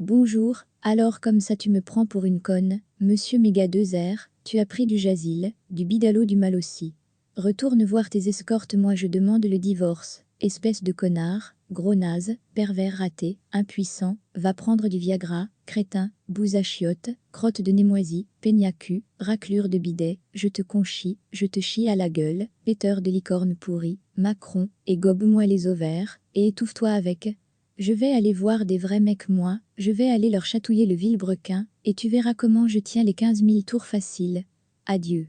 Bonjour, alors comme ça tu me prends pour une conne, monsieur méga 2R, tu as pris du Jasil, du Bidalo du mal aussi. Retourne voir tes escortes, moi je demande le divorce, espèce de connard, gros naze, pervers raté, impuissant, va prendre du Viagra, crétin, bouse à chiotte, crotte de némoisie, peignacu, raclure de bidet, je te conchis, je te chie à la gueule, péteur de licorne pourri, Macron, et gobe-moi les ovaires, et étouffe-toi avec. Je vais aller voir des vrais mecs moi, je vais aller leur chatouiller le vilebrequin, et tu verras comment je tiens les 15 000 tours faciles. Adieu.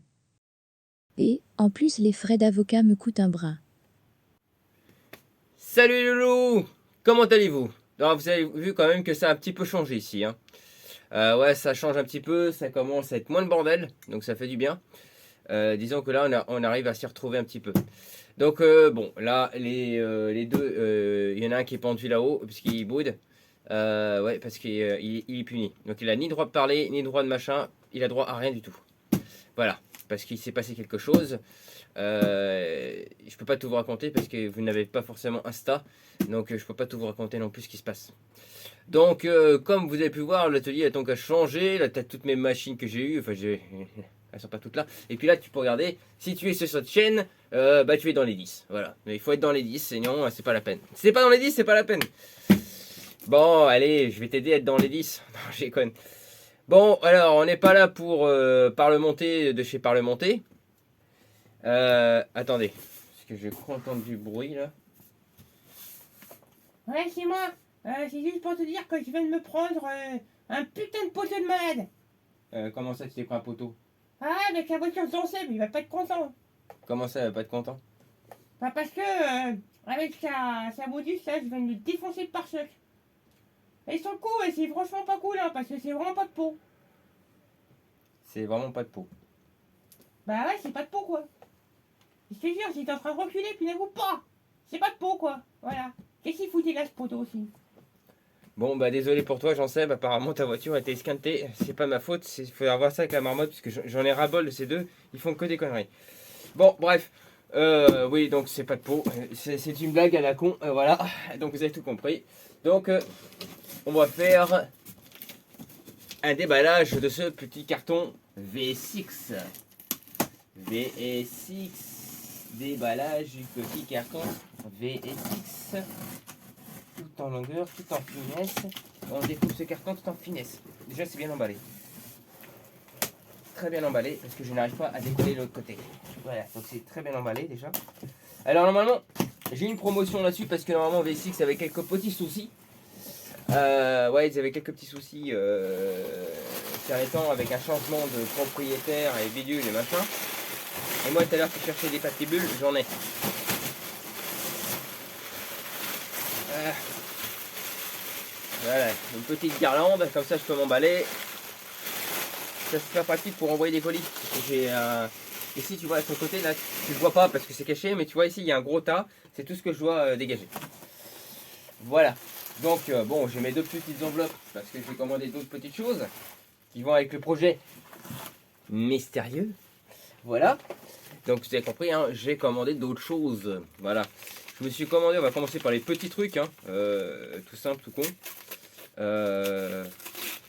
Et, en plus les frais d'avocat me coûtent un bras. Salut Loulou, comment allez-vous? Alors, vous avez vu quand même que ça a un petit peu changé ici, hein. Ouais, ça change un petit peu, ça commence à être moins de bordel, donc ça fait du bien. Disons que là, on arrive à s'y retrouver un petit peu. Donc, bon, là, les deux, il y en a un qui est pendu là-haut, puisqu'il boude. Ouais, parce qu'il il est puni. Donc, il a ni droit de parler, ni droit de machin, il a droit à rien du tout. Voilà, parce qu'il s'est passé quelque chose. Je peux pas tout vous raconter parce que vous n'avez pas forcément Insta, donc je peux pas tout vous raconter non plus ce qui se passe. Donc, comme vous avez pu voir, l'atelier a donc changé. Là, tu as toutes mes machines que j'ai eues. Enfin, elles sont pas toutes là. Et puis là, tu peux regarder. Si tu es sur cette chaîne, bah, tu es dans les 10. Voilà. Mais il faut être dans les 10, sinon, c'est pas la peine. Si c'est pas dans les 10, c'est pas la peine. Bon, allez, je vais t'aider à être dans les 10. Non, j'ai conne. Bon, alors, on n'est pas là pour parlementer de chez parlementer. Attendez. Parce que je crois entendre du bruit là. Ouais, c'est moi. C'est juste pour te dire que je viens de me prendre un putain de poteau de malade. Comment ça, tu t'es pris un poteau? Ah, avec la voiture de son Seb, il va pas être content. Comment ça, elle va pas être content? Bah, parce que, avec sa modus, là, je viens de le défoncer de pare-choc. Et son coup, et c'est franchement pas cool, hein, parce que c'est vraiment pas de peau. C'est vraiment pas de peau. Bah ouais, c'est pas de peau, quoi. Je te jure, j'étais en train de reculer, puis d'un coup, pas. C'est pas de peau, quoi. Voilà. Qu'est-ce qu'il foutait là, ce poteau aussi? Bon, bah désolé pour toi, j'en sais. Apparemment, ta voiture a été esquintée. C'est pas ma faute. Il faut avoir ça avec la marmotte, parce que j'en ai ras-bol de ces deux. Ils font que des conneries. Bon, bref. Oui, donc c'est pas de peau. C'est une blague à la con. Voilà. Donc vous avez tout compris. Donc, on va faire un déballage de ce petit carton V6. VS6. Déballage du petit carton VS6. Tout en longueur, tout en finesse. On découpe ce carton tout en finesse. Déjà, c'est bien emballé. Très bien emballé, parce que je n'arrive pas à décoller l'autre côté. Voilà, donc c'est très bien emballé déjà. Alors normalement, j'ai une promotion là-dessus, parce que normalement V6 avait quelques petits soucis. Ouais, ils avaient quelques petits soucis ces derniers temps avec un changement de propriétaire et bidule et machin. Et moi tout à l'heure qui cherchais des papiers bulles, j'en ai. Voilà, une petite guirlande, comme ça je peux m'emballer. Ça c'est super pratique pour envoyer des colis. J'ai ici tu vois à son côté là, tu ne vois pas parce que c'est caché, mais tu vois ici il y a un gros tas, c'est tout ce que je dois dégager. Voilà, donc bon j'ai mes deux petites enveloppes parce que j'ai commandé d'autres petites choses qui vont avec le projet mystérieux. Voilà, donc vous avez compris, hein, j'ai commandé d'autres choses. Voilà, je me suis commandé, on va commencer par les petits trucs, hein, tout simple, tout con.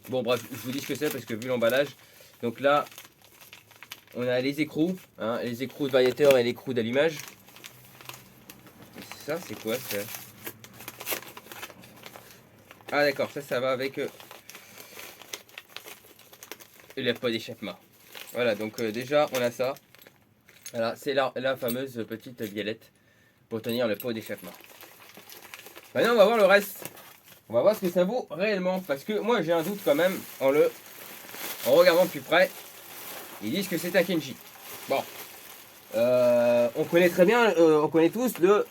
Bon bref, je vous dis ce que c'est parce que vu l'emballage, donc là on a les écrous, hein, les écrous de variateur et l'écrou d'allumage. Ça c'est quoi ça? Ah d'accord, ça va avec le pot d'échappement. Voilà, donc déjà on a ça. Voilà, c'est la fameuse petite biellette pour tenir le pot d'échappement. Maintenant on va voir le reste. On va voir ce que ça vaut réellement. Parce que moi j'ai un doute quand même en regardant de plus près. Ils disent que c'est un Kenji. Bon. On connaît très bien, on connaît tous le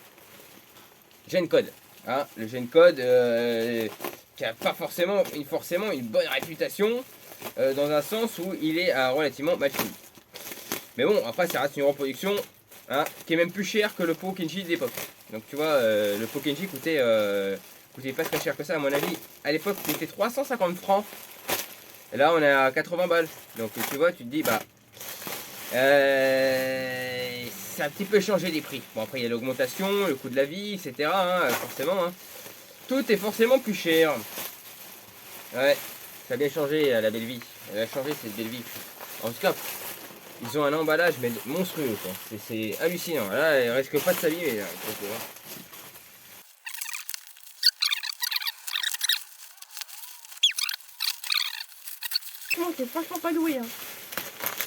Gencode. Hein, le Gencode qui n'a pas forcément une bonne réputation. Dans un sens où il est relativement mal fini. Mais bon, après ça reste une reproduction, hein, qui est même plus cher que le pot Kenji de l'époque. Donc tu vois, le pot Kenji coûtait pas très cher que ça à mon avis. À l'époque, il était 350 francs. Et là, on est à 80 balles. Donc tu vois, tu te dis, bah, ça a un petit peu changé les prix. Bon, après, il y a l'augmentation, le coût de la vie, etc. Hein, forcément. Hein. Tout est forcément plus cher. Ouais, ça a bien changé la belle vie. Elle a changé cette belle vie. En tout cas, ils ont un emballage mais monstrueux quoi. C'est hallucinant. Là, il risque pas de s'abîmer. Non, c'est franchement pas doué. Hein.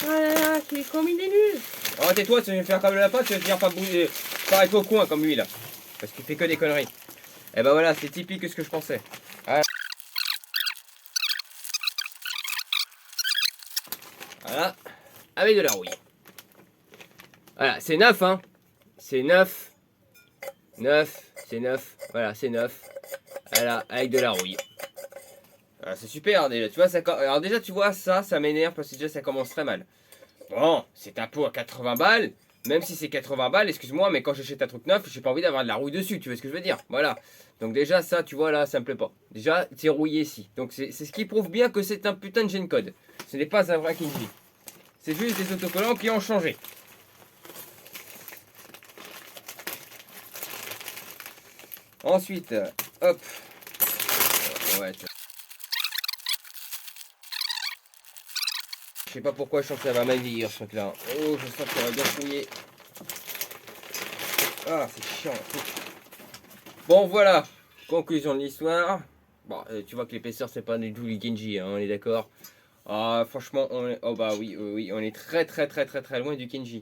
Oh là là, c'est comme il est nul. Oh, tais-toi, tu vas faire comme le lapin, tu vas finir par bouger. Pareil qu'au coin comme lui là. Parce qu'il fait que des conneries. Et ben voilà, c'est typique de ce que je pensais. Voilà, avec de la rouille. Voilà, c'est neuf, hein. C'est neuf. Neuf, c'est neuf. Voilà, c'est neuf. Voilà, avec de la rouille. Voilà, c'est super déjà. Tu vois, alors déjà, tu vois, ça m'énerve parce que déjà, ça commence très mal. Bon, c'est un pot à 80 balles. Même si c'est 80 balles, excuse-moi, mais quand j'achète un truc neuf, j'ai pas envie d'avoir de la rouille dessus. Tu vois ce que je veux dire? Voilà. Donc déjà, ça, tu vois, là, ça me plaît pas. Déjà, c'est rouillé ici. Donc c'est ce qui prouve bien que c'est un putain de Gen-Code. Ce n'est pas un vrai Kenji. C'est juste des autocollants qui ont changé. Ensuite, hop. Ouais, je sais pas pourquoi je sens que ça va mal vieillir ce truc là. Oh, je sens que ça va bien fouiller. Ah, c'est chiant. Bon, voilà. Conclusion de l'histoire. Bon, tu vois que l'épaisseur, c'est pas du tout du Kenji, hein, on est d'accord. Ah, franchement, on est... Oh bah oui, oui, on est très loin du Kenji.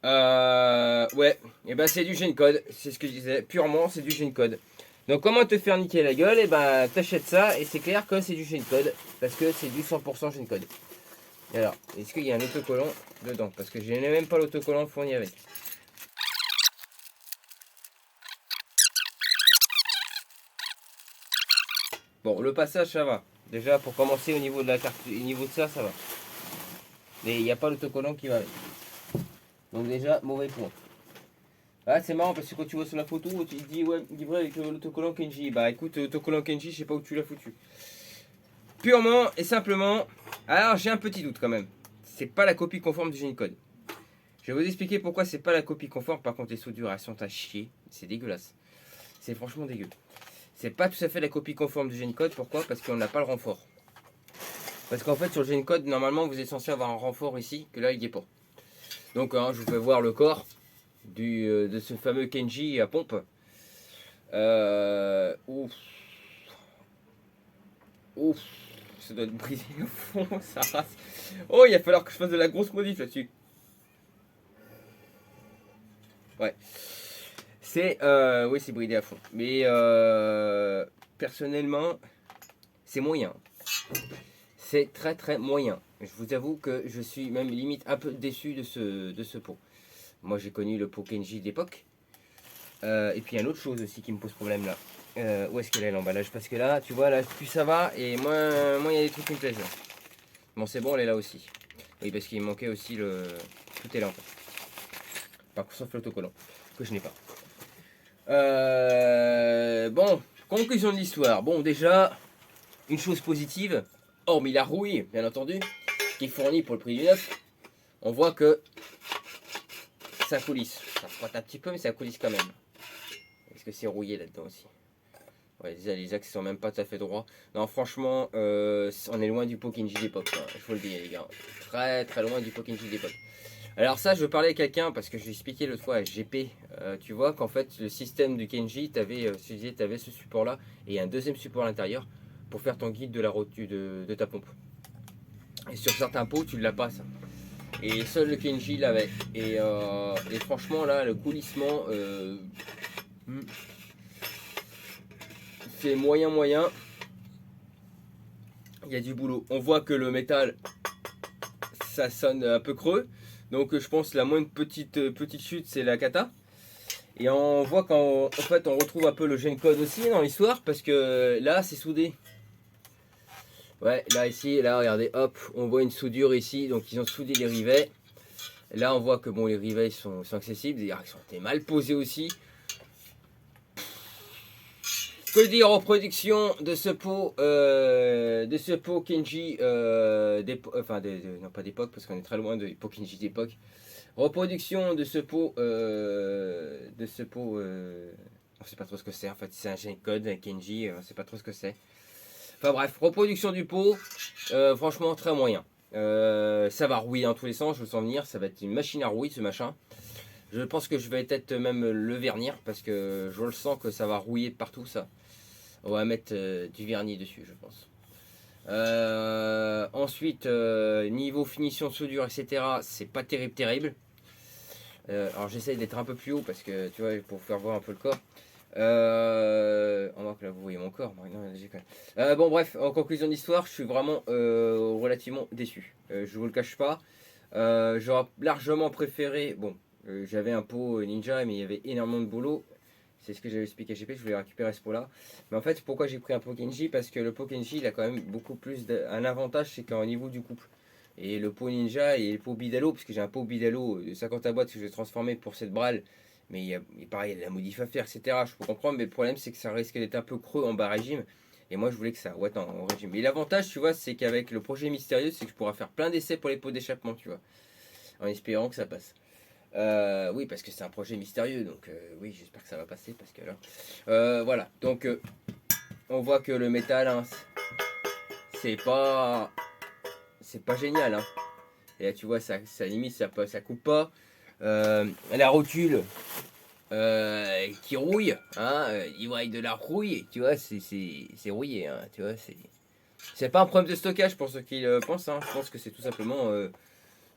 Ouais, et ben c'est du Gen-Code, c'est ce que je disais, purement c'est du Gen-Code. Donc comment te faire niquer la gueule, et ben t'achètes ça et c'est clair que c'est du Gen-Code, parce que c'est du 100% Gen-Code. Et alors, est-ce qu'il y a un autocollant dedans? Parce que je n'ai même pas l'autocollant fourni avec. Bon, le passage ça va. Déjà pour commencer au niveau de la carte, au niveau de ça va. Mais il n'y a pas l'autocollant qui va avec. Donc déjà, mauvais point. Ah, c'est marrant parce que quand tu vois sur la photo, tu te dis ouais, livré avec l'autocollant Kenji. Bah écoute, l'autocollant Kenji, je sais pas où tu l'as foutu. Purement et simplement. Alors j'ai un petit doute quand même. C'est pas la copie conforme du Gen-Code. Je vais vous expliquer pourquoi c'est pas la copie conforme. Par contre, les soudures elles sont à chier. C'est dégueulasse. C'est franchement dégueu. C'est pas tout à fait la copie conforme du Gen-Code. Pourquoi? Parce qu'on n'a pas le renfort. Parce qu'en fait, sur le Gen-Code, normalement, vous êtes censé avoir un renfort ici, que là, il n'y est pas. Donc, hein, je vous fais voir le corps de ce fameux Kenji à pompe. Ouf. Ouf. Ça doit être brisé au fond, ça rase. Oh, il va falloir que je fasse de la grosse modif là-dessus. Ouais. Oui, c'est bridé à fond. Mais personnellement, c'est moyen. C'est très moyen. Je vous avoue que je suis même limite un peu déçu de ce pot. Moi, j'ai connu le pot Kenji d'époque. Et puis il y a une autre chose aussi qui me pose problème là. Où est-ce qu'il est l'emballage? Parce que là, tu vois, là, plus ça va et moins il y a des trucs qui me plaisent là. Bon, c'est bon, elle est là aussi. Oui, parce qu'il manquait aussi le. Tout est là en fait. Par contre, sauf l'autocollant, que je n'ai pas. Bon, conclusion de l'histoire. Bon, déjà, une chose positive, hormis la rouille, bien entendu, qui est fournie pour le prix du neuf, on voit que ça coulisse. Ça frotte un petit peu, mais ça coulisse quand même. Est-ce que c'est rouillé là-dedans aussi? Ouais, les axes sont même pas tout à fait droits. Non, franchement, on est loin du Pokinji d'époque. Il faut le dire, les gars. Très loin du Pokinji d'époque. Alors ça, je veux parler à quelqu'un parce que je lui ai expliqué l'autre fois à GP. Tu vois qu'en fait, le système du Kenji, tu avais ce support-là et un deuxième support à l'intérieur pour faire ton guide de la route de ta pompe. Et sur certains pots, tu l'as pas ça. Et seul le Kenji l'avait. Et franchement, là, le coulissement... c'est moyen. Il y a du boulot. On voit que le métal, ça sonne un peu creux. Donc je pense que la moindre petite chute, c'est la cata. Et on voit qu'en fait, on retrouve un peu le Gen-Code aussi dans l'histoire. Parce que là, c'est soudé. Ouais, là, ici, là, regardez, hop, on voit une soudure ici. Donc ils ont soudé les rivets. Là, on voit que bon, les rivets sont accessibles. Ils sont mal posés aussi. Que dire en production de ce pot Kenji, non pas d'époque parce qu'on est très loin de pot Kenji d'époque. Reproduction de ce pot, on sait pas trop ce que c'est en fait. C'est un Gen-Code, un Kenji, on sait pas trop ce que c'est. Enfin bref, reproduction du pot, franchement très moyen. Ça va rouiller dans tous les sens, je le sens venir, ça va être une machine à rouiller ce machin. Je pense que je vais peut-être même le vernir parce que je le sens que ça va rouiller de partout ça. On va mettre du vernis dessus je pense. Ensuite, niveau finition, soudure, etc. C'est pas terrible. Alors j'essaye d'être un peu plus haut parce que tu vois, pour faire voir un peu le corps. On voit que là vous voyez mon corps. Bon bref, en conclusion d'histoire, je suis vraiment relativement déçu. Je vous le cache pas. J'aurais largement préféré. Bon, j'avais un pot ninja, mais il y avait énormément de boulot. C'est ce que j'avais expliqué à GP, je voulais récupérer ce pot là. Mais en fait, pourquoi j'ai pris un pot Kenji? Parce que le pot Kenji, il a quand même beaucoup plus un avantage, c'est qu'au niveau du couple. Et le pot ninja et le pot bidalo, parce que j'ai un pot bidalo de 50 à boîte que je vais transformer pour cette braille. Mais pareil, il y a de la modif à faire, etc. Je peux comprendre, mais le problème c'est que ça risque d'être un peu creux en bas régime. Et moi je voulais que ça ouais en régime. Mais l'avantage, tu vois, c'est qu'avec le projet mystérieux, c'est que je pourrai faire plein d'essais pour les pots d'échappement, tu vois. En espérant que ça passe. Oui, parce que c'est un projet mystérieux, donc oui, j'espère que ça va passer, parce que là... voilà, donc on voit que le métal, hein, c'est pas génial, hein. Et là, tu vois, ça limite, ça coupe pas. La rotule qui rouille, hein, il de la rouille, tu vois, c'est rouillé, hein, tu vois, c'est pas un problème de stockage pour ceux qui le pensent, hein. Je pense que c'est tout simplement,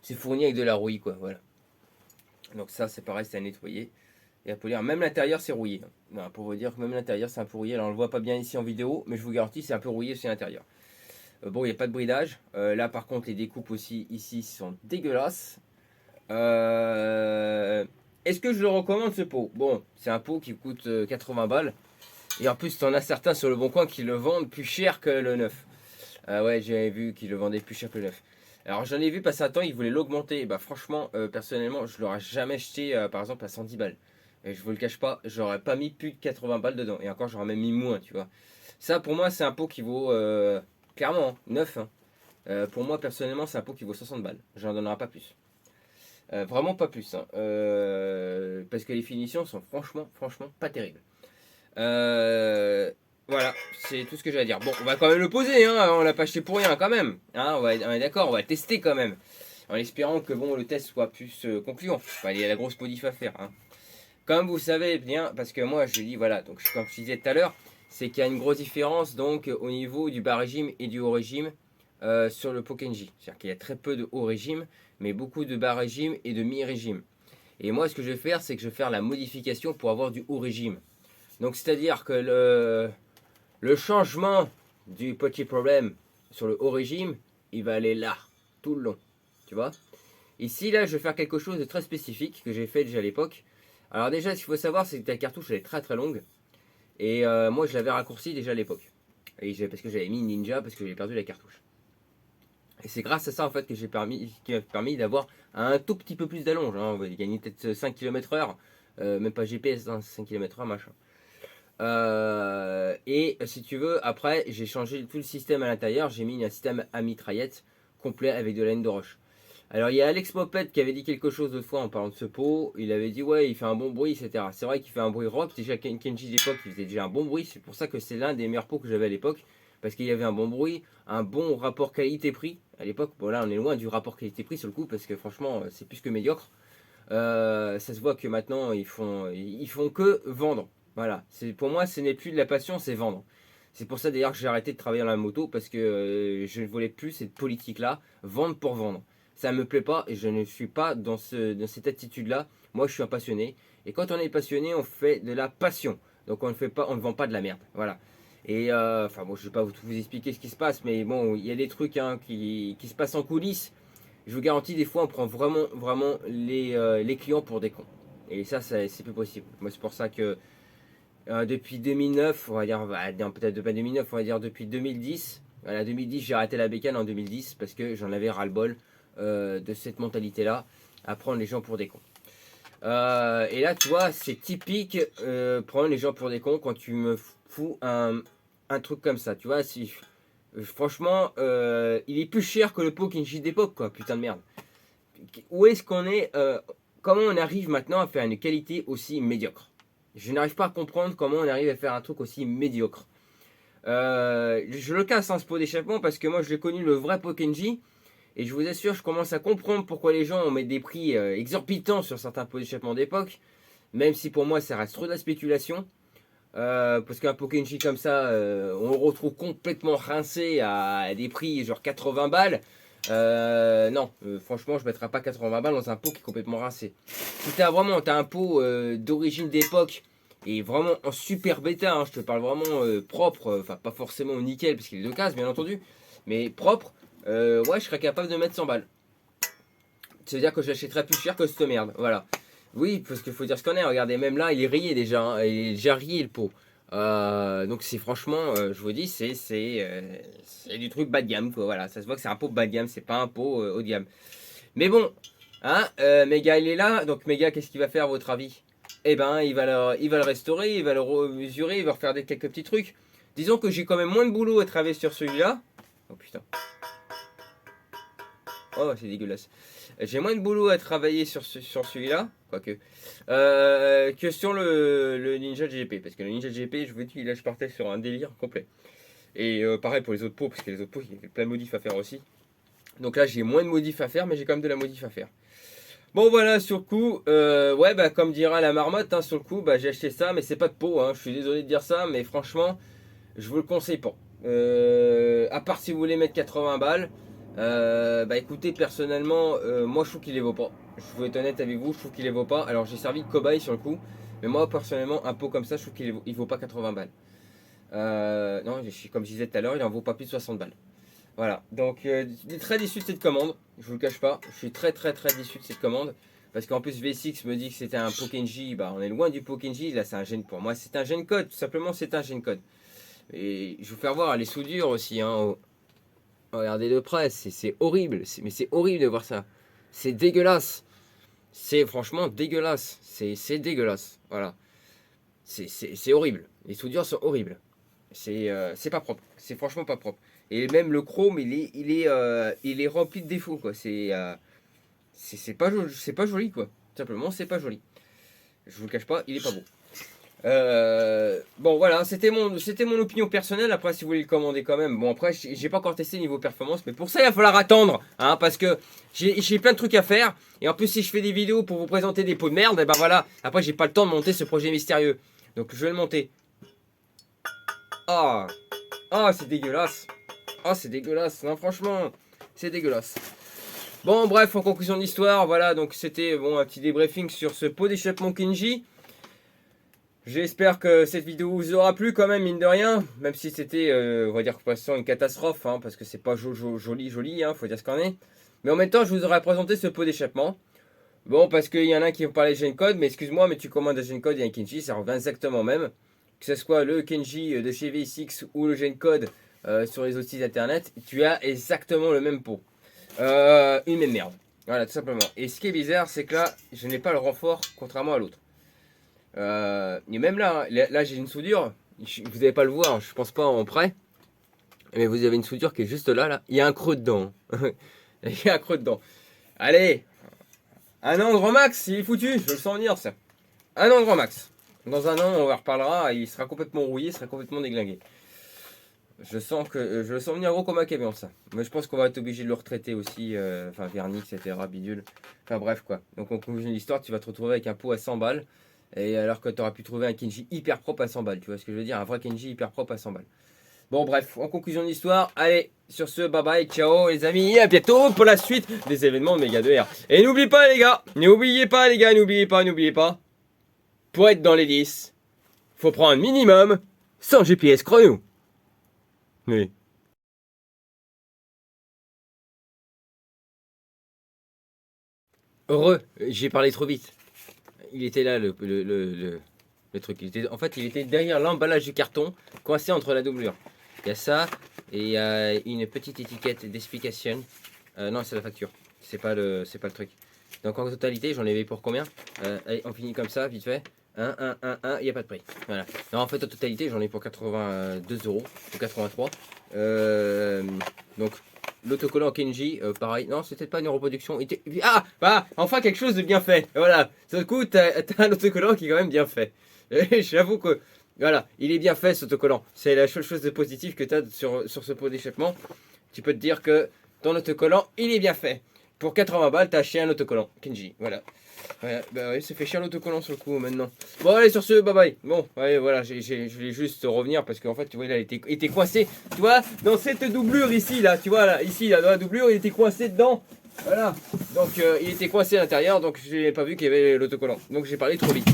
c'est fourni avec de la rouille, quoi, voilà. Donc ça, c'est pareil, c'est à nettoyer et à polir. Même l'intérieur, c'est rouillé, hein. Non, pour vous dire que même l'intérieur, c'est un peu rouillé. Alors, on le voit pas bien ici en vidéo, mais je vous garantis, c'est un peu rouillé aussi à l'intérieur. Bon, il n'y a pas de bridage. Là, par contre, les découpes aussi, ici, sont dégueulasses. Est-ce que je le recommande, ce pot? Bon, c'est un pot qui coûte 80 balles. Et en plus, t'en as certains sur le bon coin qui le vendent plus cher que le neuf. Ouais, j'avais vu qu'ils le vendaient plus cher que le neuf. Alors j'en ai vu passer un temps, ils voulaient l'augmenter. Bah franchement, personnellement, je l'aurais jamais acheté par exemple à 110 balles. Et je vous le cache pas, j'aurais pas mis plus de 80 balles dedans. Et encore, j'aurais même mis moins, tu vois. Ça pour moi, c'est un pot qui vaut clairement neuf, hein. Pour moi, personnellement, c'est un pot qui vaut 60 balles. J'en donnerai pas plus. Vraiment pas plus, hein. Parce que les finitions sont franchement pas terribles. Voilà, c'est tout ce que j'ai à dire. Bon, on va quand même le poser, hein, on l'a pas acheté pour rien quand même. Hein, on est d'accord, on va tester quand même. En espérant que bon, le test soit plus concluant. Enfin, il y a la grosse modif à faire, hein. Comme vous savez bien, parce que moi je dis, voilà, donc comme je disais tout à l'heure, c'est qu'il y a une grosse différence donc au niveau du bas régime et du haut régime sur le Pokenji. C'est-à-dire qu'il y a très peu de haut régime, mais beaucoup de bas régime et de mi-régime. Et moi, ce que je vais faire, c'est que je vais faire la modification pour avoir du haut régime. Donc, c'est-à-dire que le changement du petit problème sur le haut régime, il va aller là, tout le long. Tu vois? Ici, là, je vais faire quelque chose de très spécifique que j'ai fait déjà à l'époque. Alors déjà, ce qu'il faut savoir, c'est que ta cartouche, elle est très longue. Et moi, je l'avais raccourcie déjà à l'époque. Parce que j'avais mis Ninja, parce que j'ai perdu la cartouche. Et c'est grâce à ça, en fait, que qui m'a permis d'avoir un tout petit peu plus d'allonge, hein. On va gagner peut-être 5 km/h. Même pas GPS, hein, 5 km/h, machin. Et si tu veux, après j'ai changé tout le système à l'intérieur, j'ai mis un système à mitraillette complet avec de la laine de roche. Alors il y a Alex Popette qui avait dit quelque chose d'autre fois en parlant de ce pot, il avait dit ouais il fait un bon bruit etc. C'est vrai qu'il fait un bruit rock, déjà Kenji d'époque il faisait déjà un bon bruit, c'est pour ça que c'est l'un des meilleurs pots que j'avais à l'époque, parce qu'il y avait un bon bruit, un bon rapport qualité-prix à l'époque. Bon là on est loin du rapport qualité-prix sur le coup parce que franchement c'est plus que médiocre. Ça se voit que maintenant ils font que vendre. Voilà, pour moi ce n'est plus de la passion, c'est vendre. C'est pour ça d'ailleurs que j'ai arrêté de travailler dans la moto parce que je ne voulais plus cette politique-là, vendre pour vendre. Ça ne me plaît pas et je ne suis pas dans cette attitude-là. Moi je suis un passionné et quand on est passionné, on fait de la passion. Donc on ne vend pas de la merde. Voilà. Et enfin bon, je vais pas vous expliquer ce qui se passe, mais bon, il y a des trucs hein, qui se passent en coulisses. Je vous garantis, des fois on prend vraiment les clients pour des cons. Et ça c'est plus possible. Moi c'est pour ça que depuis 2009, on va dire, peut-être pas 2009, on va dire depuis 2010. Voilà, 2010, j'ai arrêté la bécane en 2010 parce que j'en avais ras-le-bol de cette mentalité-là, à prendre les gens pour des cons. Et là, tu vois, c'est typique prendre les gens pour des cons quand tu me fous un truc comme ça. Tu vois, franchement, il est plus cher que le pot Kenji d'époque, quoi, putain de merde. Où est-ce qu'on est, comment on arrive maintenant à faire une qualité aussi médiocre? Je n'arrive pas à comprendre comment on arrive à faire un truc aussi médiocre. Je le casse, hein, ce pot d'échappement, parce que moi je l'ai connu le vrai pot Kenji. Et je vous assure, je commence à comprendre pourquoi les gens mettent des prix exorbitants sur certains pots d'échappement d'époque. Même si pour moi ça reste trop de la spéculation. Parce qu'un pot Kenji comme ça, on le retrouve complètement rincé à des prix genre 80 balles. Non, franchement, je ne mettrai pas 80 balles dans un pot qui est complètement rincé. Si tu as vraiment un pot d'origine d'époque et vraiment en super bêta, hein, je te parle vraiment propre, enfin pas forcément nickel parce qu'il est de case bien entendu, mais propre, ouais, je serais capable de mettre 100 balles. Ça veut dire que je l'achèterais plus cher que cette merde, voilà. Oui, parce qu'il faut dire ce qu'on est, regardez, même là, il est rayé déjà, hein, il est déjà rayé le pot. Donc c'est franchement, je vous dis, c'est du truc bas de gamme, quoi, voilà. Ça se voit que c'est un pot bas de gamme, c'est pas un pot haut de gamme. Mais bon, hein, Méga il est là, donc Méga, qu'est-ce qu'il va faire à votre avis? Eh ben, il va le restaurer, il va le mesurer, il va refaire quelques petits trucs. Disons que j'ai quand même moins de boulot à travailler sur celui-là. Oh putain. Oh, c'est dégueulasse. J'ai moins de boulot à travailler sur celui-là, quoique, que sur le Ninja GP. Parce que le Ninja GP, je vous dis, là je partais sur un délire complet. Et pareil pour les autres pots, parce que les autres pots, il y avait plein de modifs à faire aussi. Donc là, j'ai moins de modifs à faire, mais j'ai quand même de la modif à faire. Bon voilà, sur le coup, ouais, bah comme dira la marmotte, hein, sur le coup, bah j'ai acheté ça, mais c'est pas de pot, hein, je suis désolé de dire ça, mais franchement, je vous le conseille pas. À part si vous voulez mettre 80 balles, bah écoutez, personnellement, moi je trouve qu'il les vaut pas. Je vais être honnête avec vous, je trouve qu'il les vaut pas. Alors j'ai servi de cobaye sur le coup, mais moi personnellement, un pot comme ça, je trouve qu'il vaut pas 80 balles. Non, comme je disais tout à l'heure, il en vaut pas plus de 60 balles. Voilà, donc je suis très déçu de cette commande, je vous le cache pas, je suis très déçu de cette commande, parce qu'en plus V6 me dit que c'était un Pokenji, bah on est loin du Pokenji, là c'est un gène pour moi, c'est un gène code, tout simplement c'est un gène code. Et je vais vous faire voir les soudures aussi, hein. Regardez de près, c'est horrible, mais c'est horrible de voir ça, c'est dégueulasse, c'est franchement dégueulasse, c'est dégueulasse, voilà, c'est horrible, les soudures sont horribles, c'est pas propre, c'est franchement pas propre. Et même le chrome, il est rempli de défauts, quoi. C'est pas joli, quoi. Tout simplement, c'est pas joli. Je vous le cache pas, il est pas beau. Bon, voilà, c'était mon opinion personnelle. Après, si vous voulez le commander quand même. Bon, après, j'ai pas encore testé niveau performance, mais pour ça, il va falloir attendre, hein, parce que j'ai plein de trucs à faire. Et en plus, si je fais des vidéos pour vous présenter des pots de merde, et ben voilà. Après, j'ai pas le temps de monter ce projet mystérieux. Donc, je vais le monter. Ah, c'est dégueulasse. Ah, c'est dégueulasse, non franchement, c'est dégueulasse. Bon bref, en conclusion de l'histoire, voilà, donc c'était bon, un petit débriefing sur ce pot d'échappement Kenji. J'espère que cette vidéo vous aura plu quand même, mine de rien, même si c'était, on va dire, passant une catastrophe, hein, parce que c'est pas joli, hein, faut dire ce qu'on est. Mais en même temps, je vous aurais présenté ce pot d'échappement. Bon, parce qu'il y en a qui vont parler de Gencode, mais excuse-moi, mais tu commandes un Gencode et un Kenji, ça revient exactement même. Que ce soit le Kenji de chez V6 ou le Gencode sur les autres sites internet, tu as exactement le même pot. Une même merde. Voilà, tout simplement. Et ce qui est bizarre, c'est que là, je n'ai pas le renfort, contrairement à l'autre. Et même là, là j'ai une soudure. Vous n'allez pas le voir, je pense pas en près. Mais vous avez une soudure qui est juste là, là. Il y a un creux dedans. Il y a un creux dedans. Allez, un an grand max, il est foutu. Je le sens venir, ça. Un an grand max. Dans un an, on en reparlera. Il sera complètement rouillé, il sera complètement déglingué. Je sens venir gros comme un camion, ça. Mais je pense qu'on va être obligé de le retraiter aussi, enfin vernis, etc. Bidule. Enfin bref quoi. Donc en conclusion de l'histoire, tu vas te retrouver avec un pot à 100 balles. Et alors que tu aurais pu trouver un Kenji hyper propre à 100 balles. Tu vois ce que je veux dire? Un vrai Kenji hyper propre à 100 balles. Bon bref, en conclusion de l'histoire, allez, sur ce, bye bye, ciao les amis, et à bientôt pour la suite des événements de Méga 2R. Et n'oubliez pas les gars, n'oubliez pas, pour être dans les 10, faut prendre minimum 100 GPS chrono. Oui. Heureux, j'ai parlé trop vite. Il était là le truc. En fait, il était derrière l'emballage du carton, coincé entre la doublure. Il y a ça et il y a une petite étiquette d'explication. Non, c'est la facture. C'est pas le truc. Donc en totalité, j'en avais pour combien? Allez, on finit comme ça, vite fait. 1, il n'y a pas de prix. Voilà. Non, en fait, en totalité, j'en ai pour 82 euros ou 83. Donc, l'autocollant Kenji, pareil. Non, c'était pas une reproduction. Ah, bah, enfin quelque chose de bien fait. Voilà. D'un coup, t'as un autocollant qui est quand même bien fait. J'avoue que Voilà, il est bien fait cet autocollant. C'est la seule chose de positive que tu as sur ce pot d'échappement. Tu peux te dire que ton autocollant, il est bien fait. Pour 80 balles, t'as acheté un autocollant. Kenji, voilà. Ouais, bah ouais, ça fait cher l'autocollant sur le coup maintenant. Bon, allez, sur ce, bye bye. Bon, allez, voilà, je voulais juste revenir parce qu'en fait, tu vois, il était coincé, tu vois, dans cette doublure ici, là, tu vois, là, ici, là, dans la doublure, il était coincé dedans. Voilà. Donc, il était coincé à l'intérieur, donc je n'ai pas vu qu'il y avait l'autocollant. Donc, j'ai parlé trop vite.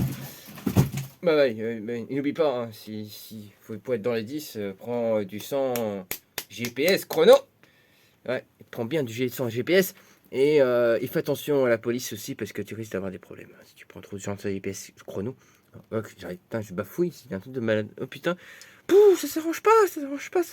Bye bye. Et n'oublie pas, hein, si faut être dans les 10, prends du 100 GPS chrono. Ouais, prends bien du 100 GPS. Et fais attention à la police aussi parce que tu risques d'avoir des problèmes. Si tu prends trop de gens sur GPS chrono. Oh, j'arrête, putain, je bafouille, c'est un truc de malade. Oh putain. Pouh, ça s'arrange pas, ça s'arrange pas.